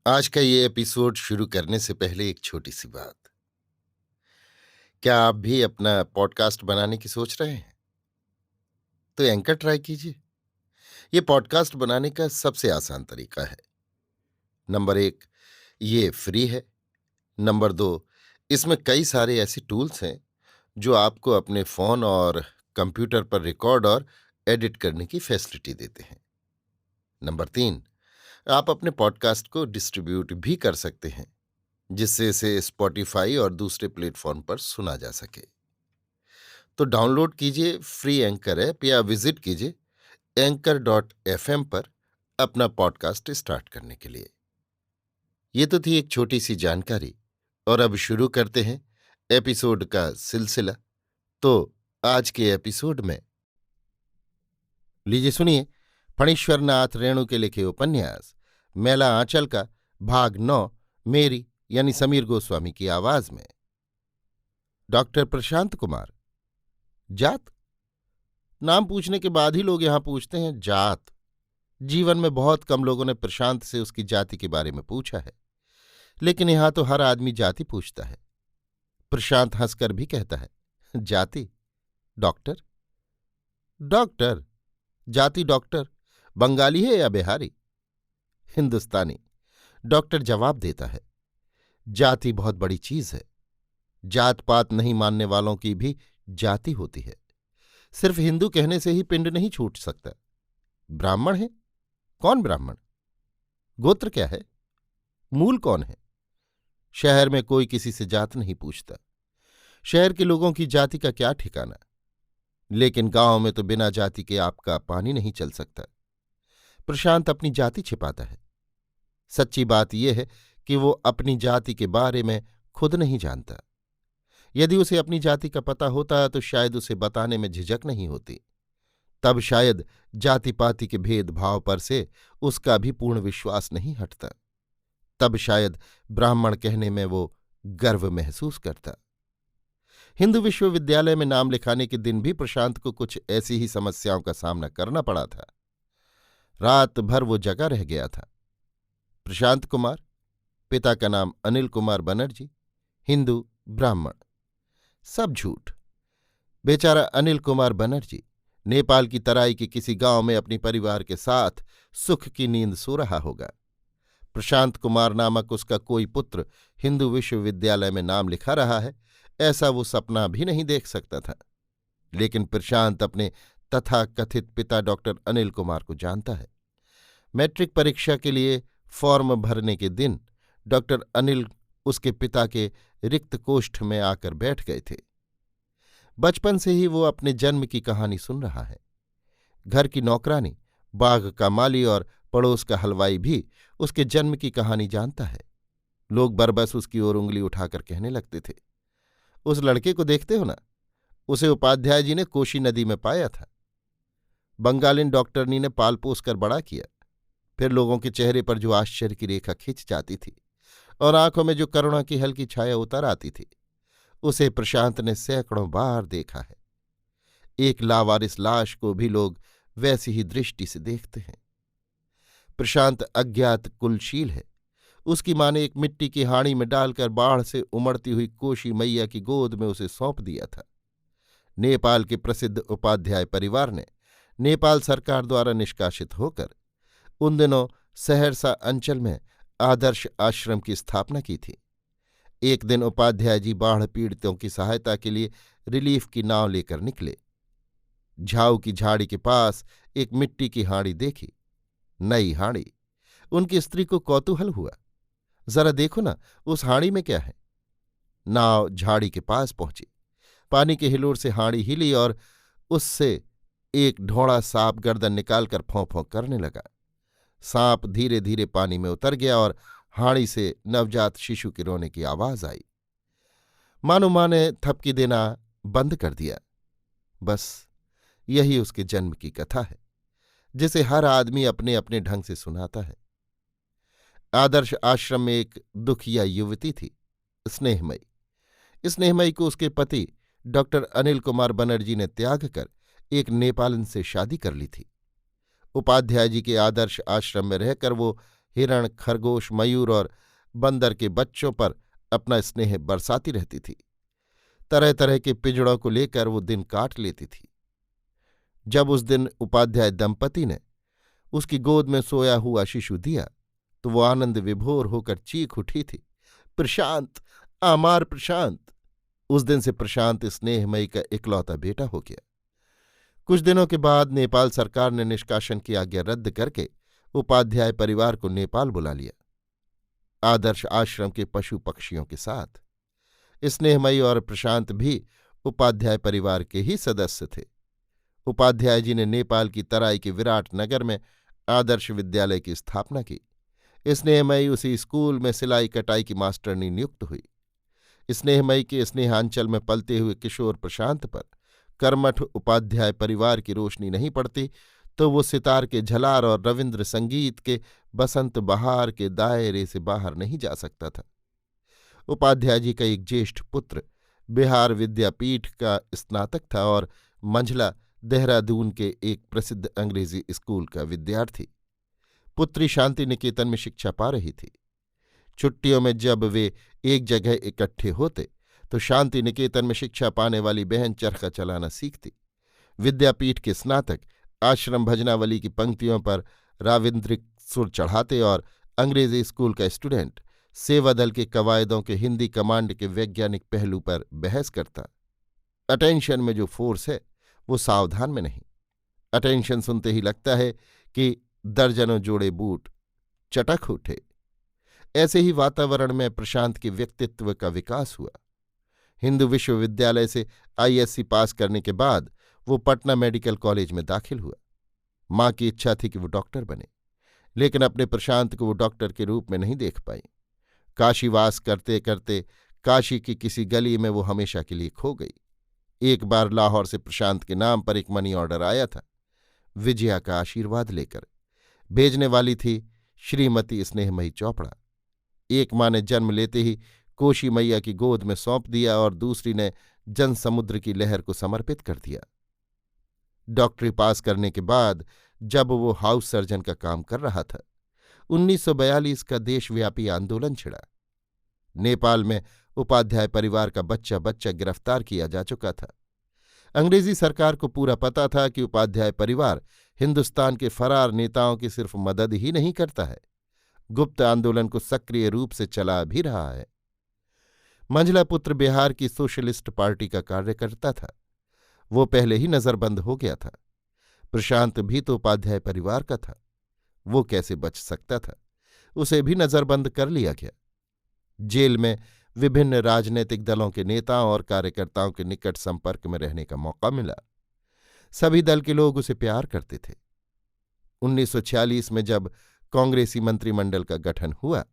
आज का ये एपिसोड शुरू करने से पहले एक छोटी सी बात। क्या आप भी अपना पॉडकास्ट बनाने की सोच रहे हैं? तो एंकर ट्राई कीजिए। ये पॉडकास्ट बनाने का सबसे आसान तरीका है। नंबर 1, ये फ्री है। नंबर 2, इसमें कई सारे ऐसे टूल्स हैं जो आपको अपने फोन और कंप्यूटर पर रिकॉर्ड और एडिट करने की फैसिलिटी देते हैं। नंबर 3, आप अपने पॉडकास्ट को डिस्ट्रीब्यूट भी कर सकते हैं, जिससे इसे स्पॉटिफाई और दूसरे प्लेटफॉर्म पर सुना जा सके। तो डाउनलोड कीजिए फ्री एंकर ऐप या विजिट कीजिए anchor.fm पर अपना पॉडकास्ट स्टार्ट करने के लिए। ये तो थी एक छोटी सी जानकारी, और अब शुरू करते हैं एपिसोड का सिलसिला। तो आज के एपिसोड में लीजिए सुनिए फणीश्वर नाथ रेणु के लिखे उपन्यास मैला आंचल का भाग 9, मेरी यानी समीर गोस्वामी की आवाज में। डॉक्टर प्रशांत कुमार। जात? नाम पूछने के बाद ही लोग यहां पूछते हैं जात। जीवन में बहुत कम लोगों ने प्रशांत से उसकी जाति के बारे में पूछा है, लेकिन यहां तो हर आदमी जाति पूछता है। प्रशांत हंसकर भी कहता है, जाति? डॉक्टर? डॉक्टर? जाति डॉक्टर? बंगाली है या बिहारी? हिंदुस्तानी। डॉक्टर जवाब देता है, जाति बहुत बड़ी चीज है। जात पात नहीं मानने वालों की भी जाति होती है। सिर्फ हिंदू कहने से ही पिंड नहीं छूट सकता। ब्राह्मण है? कौन ब्राह्मण? गोत्र क्या है? मूल कौन है? शहर में कोई किसी से जात नहीं पूछता। शहर के लोगों की जाति का क्या ठिकाना। लेकिन गांव में तो बिना जाति के आपका पानी नहीं चल सकता। प्रशांत अपनी जाति छिपाता है। सच्ची बात यह है कि वो अपनी जाति के बारे में खुद नहीं जानता। यदि उसे अपनी जाति का पता होता तो शायद उसे बताने में झिझक नहीं होती। तब शायद जाति पाति के भेदभाव पर से उसका भी पूर्ण विश्वास नहीं हटता। तब शायद ब्राह्मण कहने में वो गर्व महसूस करता। हिंदू विश्वविद्यालय में नाम लिखाने के दिन भी प्रशांत को कुछ ऐसी ही समस्याओं का सामना करना पड़ा था। रात भर वो जगा रह गया था। प्रशांत कुमार, पिता का नाम अनिल कुमार बनर्जी, हिंदू, ब्राह्मण, सब झूठ। बेचारा अनिल कुमार बनर्जी नेपाल की तराई के किसी गांव में अपने परिवार के साथ सुख की नींद सो रहा होगा। प्रशांत कुमार नामक उसका कोई पुत्र हिंदू विश्वविद्यालय में नाम लिखा रहा है, ऐसा वो सपना भी नहीं देख सकता था। लेकिन प्रशांत अपने तथाकथित पिता डॉक्टर अनिल कुमार को जानता है। मैट्रिक परीक्षा के लिए फॉर्म भरने के दिन डॉक्टर अनिल उसके पिता के रिक्त कोष्ठ में आकर बैठ गए थे। बचपन से ही वो अपने जन्म की कहानी सुन रहा है। घर की नौकरानी, बाग का माली और पड़ोस का हलवाई भी उसके जन्म की कहानी जानता है। लोग बरबस उसकी ओर उंगली उठाकर कहने लगते थे, उस लड़के को देखते हो ना, उसे उपाध्याय जी ने कोशी नदी में पाया था। बंगालिन डॉक्टरनी ने पाल पोस कर बड़ा किया। फिर लोगों के चेहरे पर जो आश्चर्य की रेखा खिंच जाती थी और आंखों में जो करुणा की हल्की छाया उतर आती थी, उसे प्रशांत ने सैकड़ों बार देखा है। एक लावारिस लाश को भी लोग वैसी ही दृष्टि से देखते हैं। प्रशांत अज्ञात कुलशील है। उसकी मां ने एक मिट्टी की हाड़ी में डालकर बाढ़ से उमड़ती हुई कोशी मैया की गोद में उसे सौंप दिया था। नेपाल के प्रसिद्ध उपाध्याय परिवार ने नेपाल सरकार द्वारा निष्कासित होकर उन दिनों सहरसा अंचल में आदर्श आश्रम की स्थापना की थी। एक दिन उपाध्याय जी बाढ़ पीड़ितों की सहायता के लिए रिलीफ की नाव लेकर निकले। झाऊ की झाड़ी के पास एक मिट्टी की हाड़ी देखी, नई हाड़ी। उनकी स्त्री को कौतूहल हुआ, जरा देखो ना उस हाड़ी में क्या है। नाव झाड़ी के पास पहुंची। पानी के हिलोर से हाड़ी हिली और उससे एक ढोंड़ा सांप गर्दन निकालकर फों फों करने लगा। सांप धीरे धीरे पानी में उतर गया और हाड़ी से नवजात शिशु के रोने की आवाज आई। मानो मां ने थपकी देना बंद कर दिया। बस यही उसके जन्म की कथा है, जिसे हर आदमी अपने अपने ढंग से सुनाता है। आदर्श आश्रम में एक दुखिया युवती थी, स्नेहमयी। स्नेहमयी को उसके पति डॉक्टर अनिल कुमार बनर्जी ने त्याग कर एक नेपालन से शादी कर ली थी। उपाध्याय जी के आदर्श आश्रम में रहकर वो हिरण, खरगोश, मयूर और बंदर के बच्चों पर अपना स्नेह बरसाती रहती थी। तरह तरह के पिंजड़ों को लेकर वो दिन काट लेती थी। जब उस दिन उपाध्याय दंपति ने उसकी गोद में सोया हुआ शिशु दिया तो वो आनंद विभोर होकर चीख उठी थी, प्रशांत, आमार प्रशांत। उस दिन से प्रशांत स्नेहमयी का इकलौता बेटा हो गया। कुछ दिनों के बाद नेपाल सरकार ने निष्कासन की आज्ञा रद्द करके उपाध्याय परिवार को नेपाल बुला लिया, आदर्श आश्रम के पशु पक्षियों के साथ। स्नेहमयी और प्रशांत भी उपाध्याय परिवार के ही सदस्य थे। उपाध्याय जी ने नेपाल की तराई के विराट नगर में आदर्श विद्यालय की स्थापना की। स्नेहमयी उसी स्कूल में सिलाई कटाई की मास्टरनी नियुक्त हुई। स्नेहमयी के स्नेहांचल में पलते हुए किशोर प्रशांत पर कर्मठ उपाध्याय परिवार की रोशनी नहीं पड़ती तो वो सितार के झलार और रविन्द्र संगीत के बसंत बहार के दायरे से बाहर नहीं जा सकता था। उपाध्याय जी का एक ज्येष्ठ पुत्र बिहार विद्यापीठ का स्नातक था और मंझला देहरादून के एक प्रसिद्ध अंग्रेजी स्कूल का विद्यार्थी। पुत्री शांति निकेतन में शिक्षा पा रही थी। छुट्टियों में जब वे एक जगह इकट्ठे होते तो शांति निकेतन में शिक्षा पाने वाली बहन चरखा चलाना सीखती। विद्यापीठ के स्नातक आश्रम भजनावली की पंक्तियों पर राविन्द्रिक सुर चढ़ाते और अंग्रेजी स्कूल का स्टूडेंट सेवा दल के कवायदों के हिंदी कमांड के वैज्ञानिक पहलू पर बहस करता। अटेंशन में जो फोर्स है वो सावधान में नहीं। अटेंशन सुनते ही लगता है कि दर्जनों जोड़े बूट चटक उठे। ऐसे ही वातावरण में प्रशांत के व्यक्तित्व का विकास हुआ। हिंदू विश्वविद्यालय से आईएससी पास करने के बाद वो पटना मेडिकल कॉलेज में दाखिल हुआ। माँ की इच्छा थी कि वो डॉक्टर बने, लेकिन अपने प्रशांत को वो डॉक्टर के रूप में नहीं देख पाई। काशीवास करते करते काशी की किसी गली में वो हमेशा के लिए खो गई। एक बार लाहौर से प्रशांत के नाम पर एक मनी ऑर्डर आया था, विजया का आशीर्वाद लेकर। भेजने वाली थी श्रीमती स्नेहमयी चोपड़ा। एक माँ ने जन्म लेते ही कोशी मैया की गोद में सौंप दिया और दूसरी ने जनसमुद्र की लहर को समर्पित कर दिया। डॉक्टरी पास करने के बाद जब वो हाउस सर्जन का काम कर रहा था, 1942 का देशव्यापी आंदोलन छिड़ा। नेपाल में उपाध्याय परिवार का बच्चा बच्चा गिरफ्तार किया जा चुका था। अंग्रेजी सरकार को पूरा पता था कि उपाध्याय परिवार हिंदुस्तान के फरार नेताओं की सिर्फ मदद ही नहीं करता है, गुप्त आंदोलन को सक्रिय रूप से चला भी रहा है। मंझला पुत्र बिहार की सोशलिस्ट पार्टी का कार्यकर्ता था। वो पहले ही नजरबंद हो गया था। प्रशांत भी तो उपाध्याय परिवार का था। वो कैसे बच सकता था? उसे भी नजरबंद कर लिया गया। जेल में विभिन्न राजनीतिक दलों के नेताओं और कार्यकर्ताओं के निकट संपर्क में रहने का मौका मिला। सभी दल के लोग उसे प्यार करते थे। 1946 में जब कांग्रेसी मंत्रिमंडल का गठन हुआ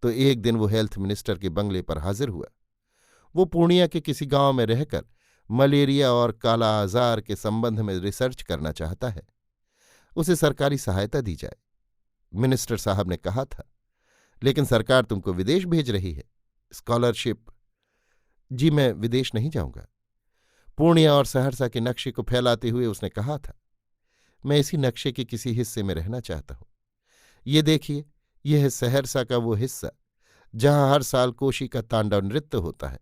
तो एक दिन वो हेल्थ मिनिस्टर के बंगले पर हाजिर हुआ। वो पूर्णिया के किसी गांव में रहकर मलेरिया और काला आजार के संबंध में रिसर्च करना चाहता है। उसे सरकारी सहायता दी जाए। मिनिस्टर साहब ने कहा था, लेकिन सरकार तुमको विदेश भेज रही है, स्कॉलरशिप। जी मैं विदेश नहीं जाऊंगा। पूर्णिया और सहरसा के नक्शे को फैलाते हुए उसने कहा था, मैं इसी नक्शे के किसी हिस्से में रहना चाहता हूं। ये देखिए, यह है सहरसा का वो हिस्सा जहां हर साल कोशी का तांडव नृत्य होता है,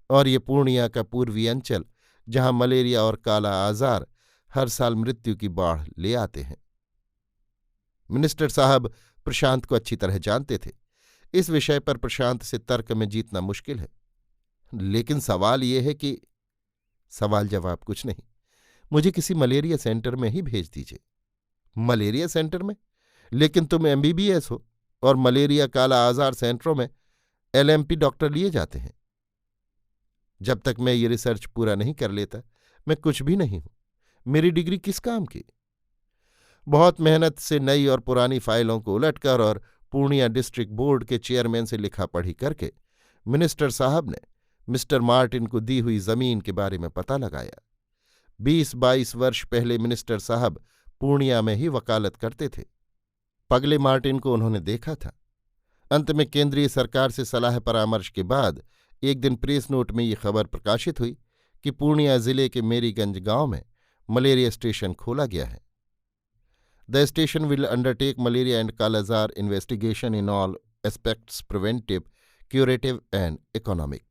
और ये पूर्णिया का पूर्वी अंचल जहां मलेरिया और काला आजार हर साल मृत्यु की बाढ़ ले आते हैं। मिनिस्टर साहब प्रशांत को अच्छी तरह जानते थे। इस विषय पर प्रशांत से तर्क में जीतना मुश्किल है। लेकिन सवाल ये है कि सवाल जवाब कुछ नहीं, मुझे किसी मलेरिया सेंटर में ही भेज दीजिए। मलेरिया सेंटर में? लेकिन तुम एमबीबीएस हो और मलेरिया काला आजार सेंटरों में एलएमपी डॉक्टर लिए जाते हैं। जब तक मैं ये रिसर्च पूरा नहीं कर लेता मैं कुछ भी नहीं हूं। मेरी डिग्री किस काम की? बहुत मेहनत से नई और पुरानी फाइलों को उलटकर और पूर्णिया डिस्ट्रिक्ट बोर्ड के चेयरमैन से लिखा पढ़ी करके मिनिस्टर साहब ने मिस्टर मार्टिन को दी हुई जमीन के बारे में पता लगाया। 20-22 वर्ष पहले मिनिस्टर साहब पूर्णिया में ही वकालत करते थे। पगले मार्टिन को उन्होंने देखा था। अंत में केंद्रीय सरकार से सलाह परामर्श के बाद एक दिन प्रेस नोट में ये खबर प्रकाशित हुई कि पूर्णिया जिले के मेरीगंज गांव में मलेरिया स्टेशन खोला गया है। The station will undertake malaria and kalaazar investigation in all aspects preventive, curative and economic.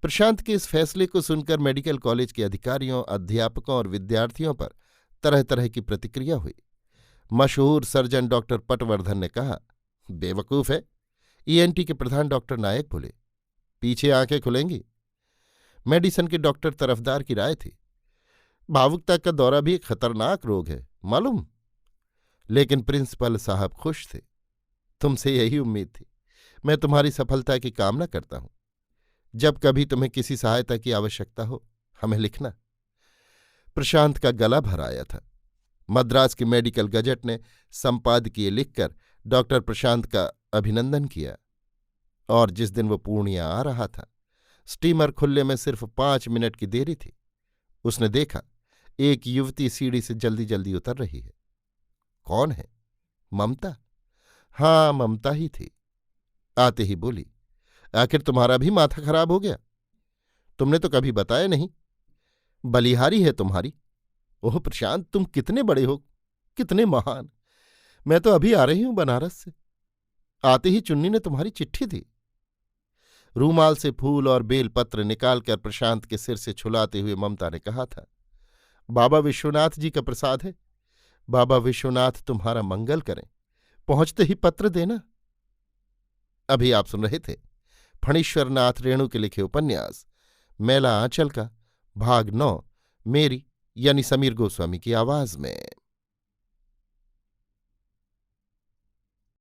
Prashant के इस फैसले को सुनकर मेडिकल कॉलेज के अधिकारियों, अध्यापकों और विद्यार्थियों पर तरह तरह की प्रतिक्रिया हुई। मशहूर सर्जन डॉक्टर पटवर्धन ने कहा, बेवकूफ है। ईएनटी के प्रधान डॉक्टर नायक बोले, पीछे आंखें खुलेंगी। मेडिसिन के डॉक्टर तरफदार की राय थी, भावुकता का दौरा भी एक खतरनाक रोग है, मालूम। लेकिन प्रिंसिपल साहब खुश थे। तुमसे यही उम्मीद थी। मैं तुम्हारी सफलता की कामना करता हूं। जब कभी तुम्हें किसी सहायता की आवश्यकता हो, हमें लिखना। प्रशांत का गला भर आया था। मद्रास की मेडिकल गजट ने संपादकीय लिखकर डॉक्टर प्रशांत का अभिनंदन किया, और जिस दिन वो पूर्णिया आ रहा था, स्टीमर खुलने में सिर्फ 5 मिनट की देरी थी। उसने देखा एक युवती सीढ़ी से जल्दी जल्दी उतर रही है। कौन है? ममता। हाँ, ममता ही थी। आते ही बोली, आखिर तुम्हारा भी माथा खराब हो गया? तुमने तो कभी बताया नहीं। बलिहारी है तुम्हारी। ओह प्रशांत, तुम कितने बड़े हो, कितने महान। मैं तो अभी आ रही हूं बनारस से। आते ही चुन्नी ने तुम्हारी चिट्ठी दी। रूमाल से फूल और बेलपत्र निकालकर प्रशांत के सिर से छुलाते हुए ममता ने कहा था, बाबा विश्वनाथ जी का प्रसाद है। बाबा विश्वनाथ तुम्हारा मंगल करें। पहुंचते ही पत्र देना। अभी आप सुन रहे थे फणीश्वर नाथ रेणु के लिखे उपन्यास मैला आंचल का भाग 9, मेरी यानी समीर गोस्वामी की आवाज में।